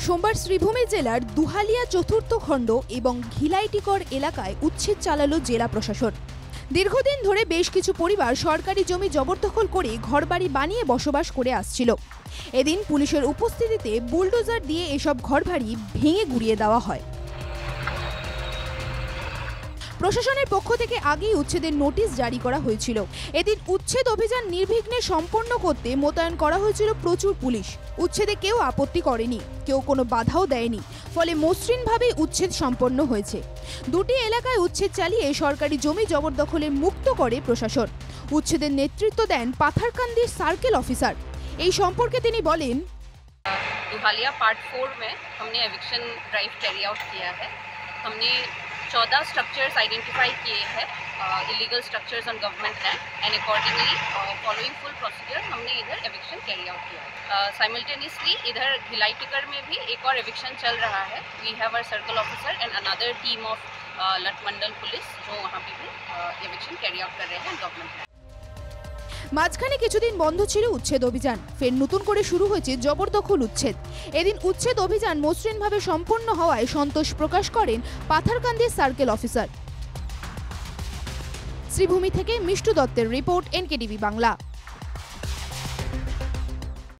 সোমবার শ্রীভূমি জেলার দুহালিয়া চতুর্থ খণ্ড এবং ঘিলাইটিকর এলাকায় উচ্ছেদ চালালো জেলা প্রশাসন। দীর্ঘদিন ধরে বেশ কিছু পরিবার সরকারি জমি জবরদখল করে ঘরবাড়ি বানিয়ে বসবাস করে আসছিল। এদিন পুলিশের উপস্থিতিতে বুলডোজার দিয়ে এসব ঘরবাড়ি ভেঙে গুড়িয়ে দেওয়া হয়। প্রশাসনের পক্ষ থেকে আগেই উচ্ছেদের নোটিশ জারি করা হয়েছিল। এদিন উচ্ছেদ অভিযান নির্বিঘ্নে সম্পন্ন করতে মোতায়েন করা হয়েছিল প্রচুর পুলিশ। উচ্ছেদে কেউ আপত্তি করেনি, কেউ কোনো বাধাও দেয়নি, ফলে মসৃণভাবে উচ্ছেদ সম্পন্ন হয়েছে। দুটি এলাকায় উচ্ছেদ চালিয়ে সরকারি জমি জবরদখলে মুক্ত করে প্রশাসন। উচ্ছেদের নেতৃত্ব দেন পাথারকান্দির সার্কেল অফিসার। এই সম্পর্কে তিনি বলেন, दुहालिया पार्ट 4 में हमने एविक्शन ड्राइव कैरी आउट किया है। हमने 14 स्ट्रक्चर्स आइडेंटिफाई किए हैं, illegal structures on government land, and accordingly following full procedure हमने इधर एविक्शन कैरी आउट किया है। साइमल्टेनियसली इधर घिलाईटिकर में भी एक और एविक्शन चल रहा है। We have our circle officer and another team of लट मंडल पुलिस जो वहाँ पे भी एविक्शन कैरी आउट कर रहे हैं गवर्नमेंट लैंड। মাঝখানে কিছুদিন বন্ধ ছিল উচ্ছেদ অভিযান, ফের নতুন করে শুরু হয়েছে জবরদখল উচ্ছেদ। এদিন উচ্ছেদ অভিযান মসৃণভাবে সম্পন্ন হওয়ায় সন্তোষ প্রকাশ করেন পাথারকান্দির সার্কেল অফিসার। শ্রীভূমি থেকে মিষ্টু দত্তের রিপোর্ট, এনকেটিভি বাংলা।